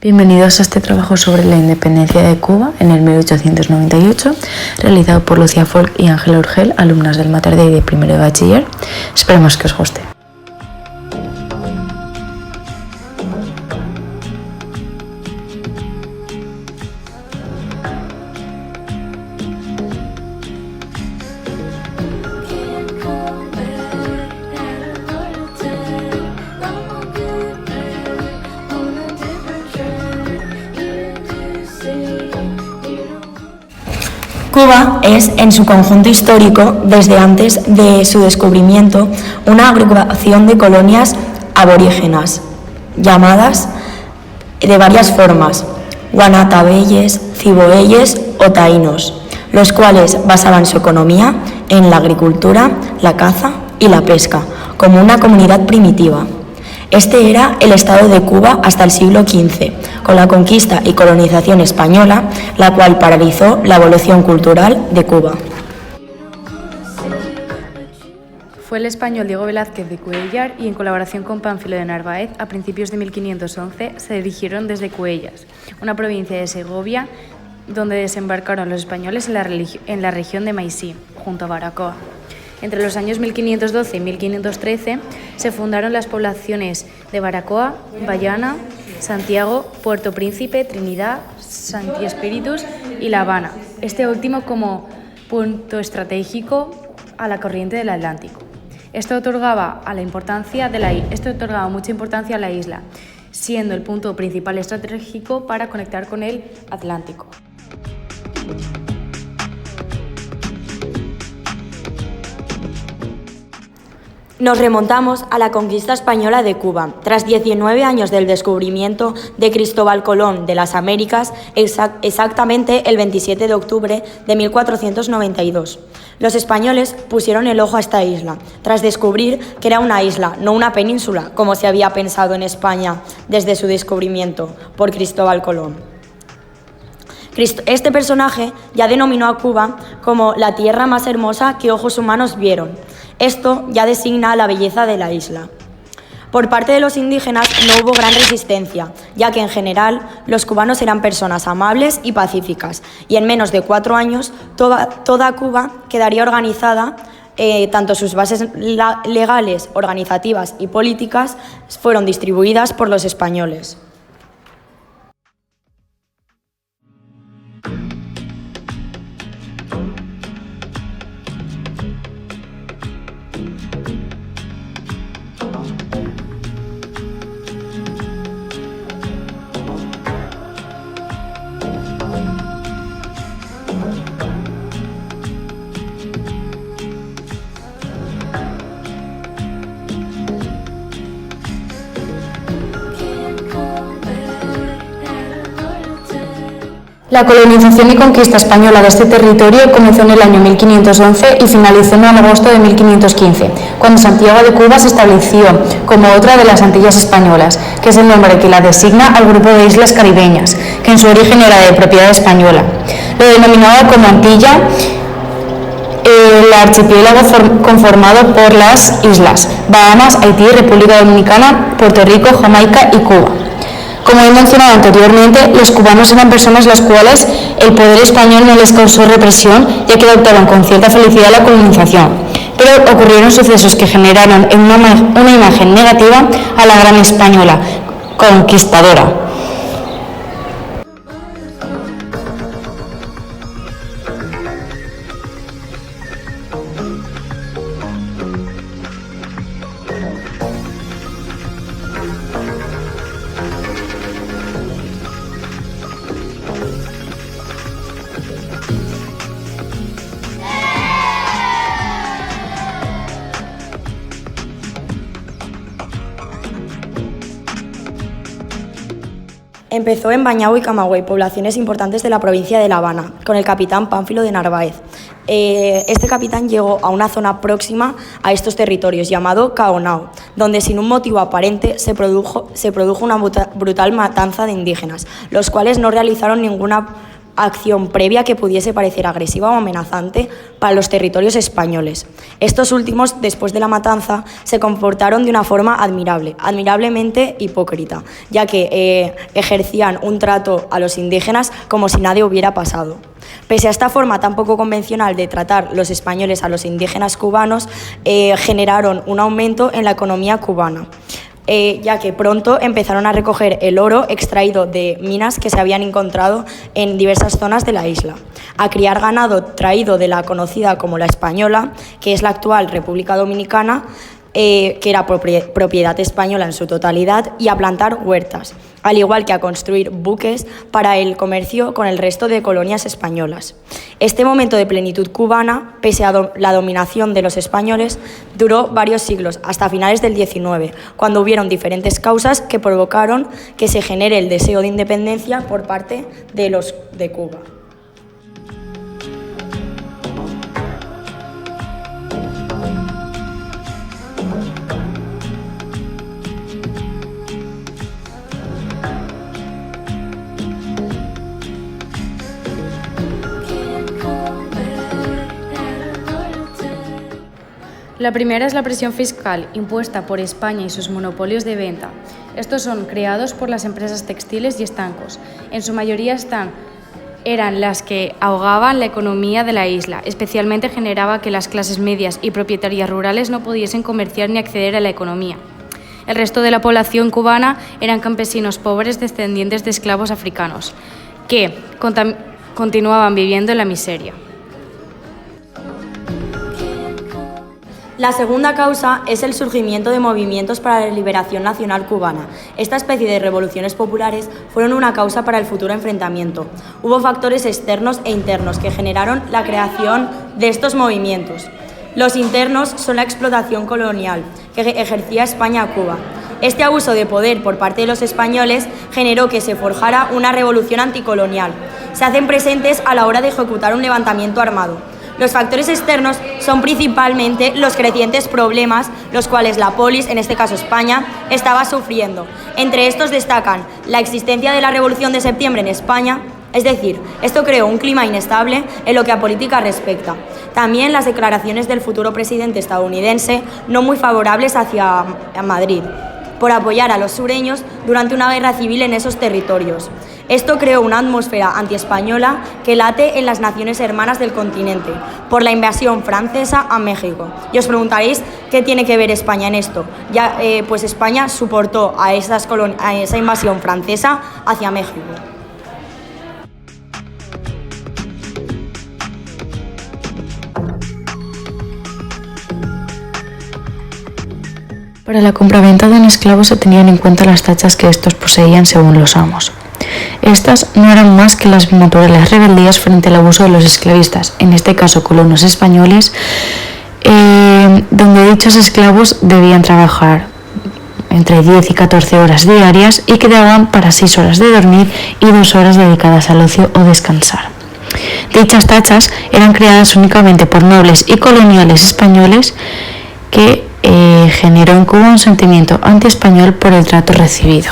Bienvenidos a este trabajo sobre la independencia de Cuba en el 1898, realizado por Lucía Folk y Ángela Urgel, alumnas del Mater Dei de primero de bachiller. Esperemos que os guste. Cuba es, en su conjunto histórico, desde antes de su descubrimiento, una agrupación de colonias aborígenas, llamadas de varias formas, guanatabeyes, ciboeyes o taínos, los cuales basaban su economía en la agricultura, la caza y la pesca, como una comunidad primitiva. Este era el estado de Cuba hasta el siglo XV, con la conquista y colonización española, la cual paralizó la evolución cultural de Cuba. Fue el español Diego Velázquez de Cuéllar y, en colaboración con Pánfilo de Narváez, a principios de 1511 se dirigieron desde Cuéllas, una provincia de Segovia, donde desembarcaron los españoles en la región de Maisí, junto a Baracoa. Entre los años 1512 y 1513 se fundaron las poblaciones de Baracoa, Bayana, Santiago, Puerto Príncipe, Trinidad, Santi Espíritus y La Habana, este último como punto estratégico a la corriente del Atlántico. Esto otorgaba mucha importancia a la isla, siendo el punto principal estratégico para conectar con el Atlántico. Nos remontamos a la conquista española de Cuba. Tras 19 años del descubrimiento de Cristóbal Colón de las Américas, exactamente el 27 de octubre de 1492. Los españoles pusieron el ojo a esta isla, tras descubrir que era una isla, no una península, como se había pensado en España desde su descubrimiento por Cristóbal Colón. Este personaje ya denominó a Cuba como la tierra más hermosa que ojos humanos vieron. Esto ya designa la belleza de la isla. Por parte de los indígenas no hubo gran resistencia, ya que en general los cubanos eran personas amables y pacíficas, y en menos de 4 años toda Cuba quedaría organizada, tanto sus bases legales, organizativas y políticas fueron distribuidas por los españoles. La colonización y conquista española de este territorio comenzó en el año 1511 y finalizó en agosto de 1515, cuando Santiago de Cuba se estableció como otra de las Antillas españolas, que es el nombre que la designa al grupo de islas caribeñas, que en su origen era de propiedad española. Lo denominaba como Antilla el archipiélago conformado por las islas Bahamas, Haití, República Dominicana, Puerto Rico, Jamaica y Cuba. Como he mencionado anteriormente, los cubanos eran personas las cuales el poder español no les causó represión, ya que adoptaron con cierta felicidad la colonización. Pero ocurrieron sucesos que generaron una imagen negativa a la gran española conquistadora. Empezó en Bañao y Camagüey, poblaciones importantes de la provincia de La Habana, con el capitán Pánfilo de Narváez. Este capitán llegó a una zona próxima a estos territorios, llamado Caonao, donde sin un motivo aparente se produjo una brutal matanza de indígenas, los cuales no realizaron ninguna acción previa que pudiese parecer agresiva o amenazante para los territorios españoles. Estos últimos, después de la matanza, se comportaron de una forma admirablemente hipócrita, ya que ejercían un trato a los indígenas como si nada hubiera pasado. Pese a esta forma tan poco convencional de tratar los españoles a los indígenas cubanos, generaron un aumento en la economía cubana, ya que pronto empezaron a recoger el oro extraído de minas que se habían encontrado en diversas zonas de la isla, a criar ganado traído de la conocida como La Española, que es la actual República Dominicana, que era propiedad española en su totalidad, y a plantar huertas, al igual que a construir buques para el comercio con el resto de colonias españolas. Este momento de plenitud cubana, pese a la dominación de los españoles, duró varios siglos, hasta finales del XIX, cuando hubieron diferentes causas que provocaron que se genere el deseo de independencia por parte de Cuba. La primera es la presión fiscal impuesta por España y sus monopolios de venta. Estos son creados por las empresas textiles y estancos. En su mayoría eran las que ahogaban la economía de la isla. Especialmente generaba que las clases medias y propietarias rurales no pudiesen comerciar ni acceder a la economía. El resto de la población cubana eran campesinos pobres descendientes de esclavos africanos, que continuaban viviendo en la miseria. La segunda causa es el surgimiento de movimientos para la liberación nacional cubana. Esta especie de revoluciones populares fueron una causa para el futuro enfrentamiento. Hubo factores externos e internos que generaron la creación de estos movimientos. Los internos son la explotación colonial que ejercía España a Cuba. Este abuso de poder por parte de los españoles generó que se forjara una revolución anticolonial. Se hacen presentes a la hora de ejecutar un levantamiento armado. Los factores externos son principalmente los crecientes problemas los cuales la polis, en este caso España, estaba sufriendo. Entre estos destacan la existencia de la Revolución de Septiembre en España, es decir, esto creó un clima inestable en lo que a política respecta. También las declaraciones del futuro presidente estadounidense no muy favorables hacia Madrid, por apoyar a los sureños durante una guerra civil en esos territorios. Esto creó una atmósfera antiespañola que late en las naciones hermanas del continente, por la invasión francesa a México. Y os preguntaréis qué tiene que ver España en esto. Pues España soportó a esa invasión francesa hacia México. Para la compraventa de un esclavo se tenían en cuenta las tachas que estos poseían según los amos. Estas no eran más que las naturales rebeldías frente al abuso de los esclavistas, en este caso colonos españoles, donde dichos esclavos debían trabajar entre 10 y 14 horas diarias y quedaban para 6 horas de dormir y 2 horas dedicadas al ocio o descansar. Dichas tachas eran creadas únicamente por nobles y coloniales españoles que generó en Cuba un sentimiento antiespañol por el trato recibido.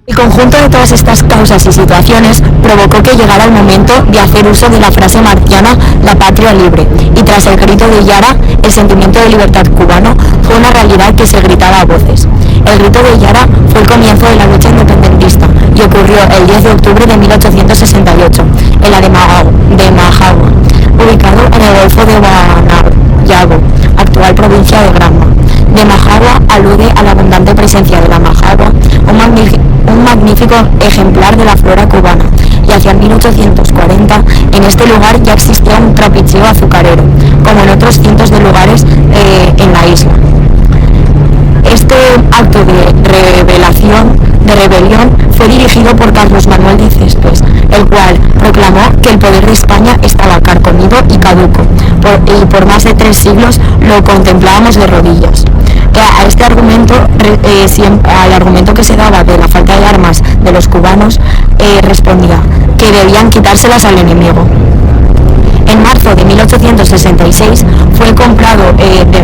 El conjunto de todas estas causas y situaciones provocó que llegara el momento de hacer uso de la frase marciana «la patria libre», y tras el grito de Yara, el sentimiento de libertad cubano fue una realidad que se gritaba a voces. El grito de Yara fue el comienzo de la lucha independentista y ocurrió el 10 de octubre de 1868 en la de Majagua, ubicado en el Golfo de Guanayago, actual provincia de Granma. De Majagua alude a la abundante presencia de la majagua, un magnífico ejemplar de la flora cubana, y hacia 1840 en este lugar ya existía un trapicheo azucarero, como en otros cientos de lugares en la isla. Este acto de rebelión fue dirigido por Carlos Manuel de Céspedes, el cual proclamó que el poder de España estaba carcomido y caduco, y por más de 3 siglos lo contemplábamos de rodillas. A este argumento, al argumento que se daba de la falta de armas de los cubanos, respondía que debían quitárselas al enemigo. En marzo marzo de 1866 fue comprado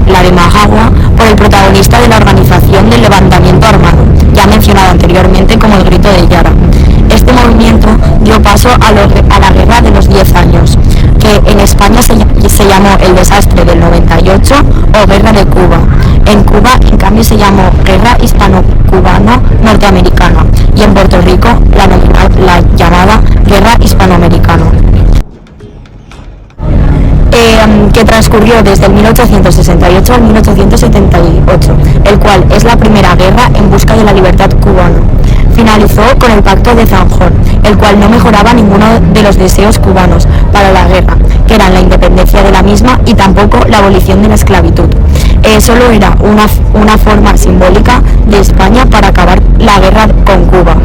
la de Majagua por el protagonista de la organización del levantamiento armado, ya mencionado anteriormente como el Grito de Yara. Este movimiento dio paso a la Guerra de los 10 años, que en España se llamó el Desastre del 98 o Guerra de Cuba. En Cuba, en cambio, se llamó Guerra Hispano-Cubano-Norteamericana y en Puerto Rico la llamada Guerra Hispanoamericana, que transcurrió desde el 1868 al 1878, el cual es la primera guerra en busca de la libertad cubana. Finalizó con el Pacto de Zanjón, el cual no mejoraba ninguno de los deseos cubanos para la guerra, que eran la independencia de la misma y tampoco la abolición de la esclavitud. Solo era una forma simbólica de España para acabar la guerra con Cuba.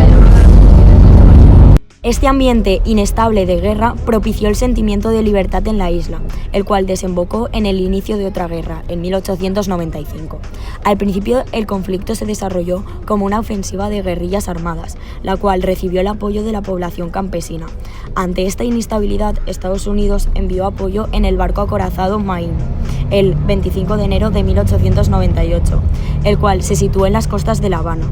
Este ambiente inestable de guerra propició el sentimiento de libertad en la isla, el cual desembocó en el inicio de otra guerra, en 1895. Al principio, el conflicto se desarrolló como una ofensiva de guerrillas armadas, la cual recibió el apoyo de la población campesina. Ante esta inestabilidad, Estados Unidos envió apoyo en el barco acorazado Maine, el 25 de enero de 1898, el cual se situó en las costas de La Habana.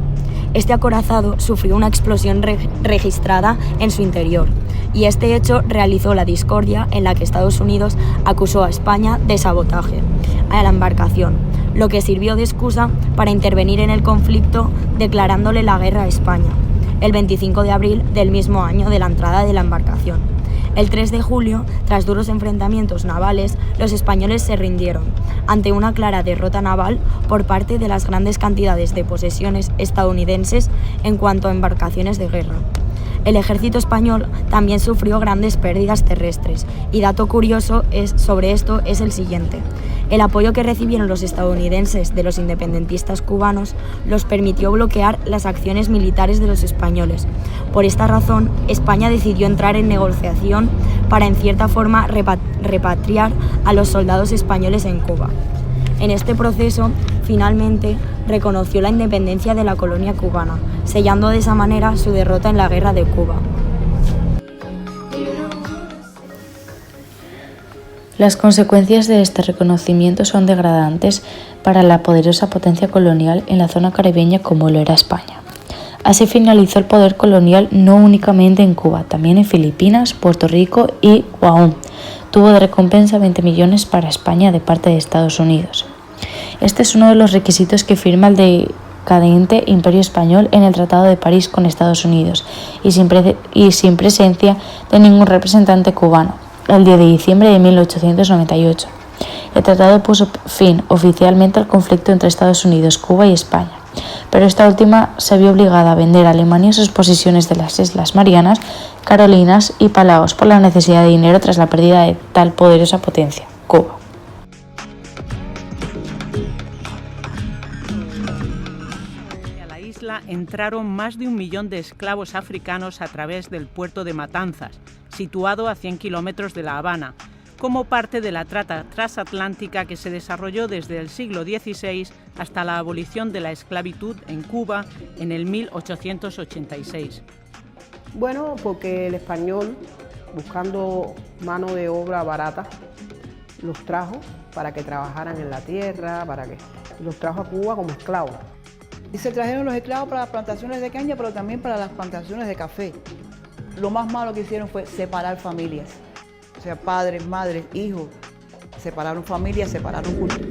Este acorazado sufrió una explosión registrada en su interior, y este hecho realizó la discordia en la que Estados Unidos acusó a España de sabotaje a la embarcación, lo que sirvió de excusa para intervenir en el conflicto declarándole la guerra a España, el 25 de abril del mismo año de la entrada de la embarcación. El 3 de julio, tras duros enfrentamientos navales, los españoles se rindieron, ante una clara derrota naval por parte de las grandes cantidades de posesiones estadounidenses en cuanto a embarcaciones de guerra. El ejército español también sufrió grandes pérdidas terrestres, y dato curioso sobre esto es el siguiente. El apoyo que recibieron los estadounidenses de los independentistas cubanos los permitió bloquear las acciones militares de los españoles. Por esta razón, España decidió entrar en negociación para en cierta forma repatriar a los soldados españoles en Cuba. En este proceso, finalmente, reconoció la independencia de la colonia cubana, sellando de esa manera su derrota en la Guerra de Cuba. Las consecuencias de este reconocimiento son degradantes para la poderosa potencia colonial en la zona caribeña como lo era España. Así finalizó el poder colonial no únicamente en Cuba, también en Filipinas, Puerto Rico y Guam. Tuvo de recompensa 20 millones para España de parte de Estados Unidos. Este es uno de los requisitos que firma el decadente Imperio Español en el Tratado de París con Estados Unidos y sin presencia de ningún representante cubano, el 10 de diciembre de 1898. El tratado puso fin oficialmente al conflicto entre Estados Unidos, Cuba y España, pero esta última se vio obligada a vender a Alemania sus posesiones de las Islas Marianas, Carolinas y Palaos por la necesidad de dinero tras la pérdida de tal poderosa potencia, Cuba. A la isla entraron más de 1 millón de esclavos africanos a través del puerto de Matanzas, situado a 100 kilómetros de La Habana, como parte de la trata transatlántica que se desarrolló desde el siglo XVI hasta la abolición de la esclavitud en Cuba en el 1886. Bueno, porque el español, buscando mano de obra barata, los trajo para que trabajaran en la tierra, los trajo a Cuba como esclavos. Y se trajeron los esclavos para las plantaciones de caña, pero también para las plantaciones de café. Lo más malo que hicieron fue separar familias. O sea, padres, madres, hijos, separaron familias, separaron culturas.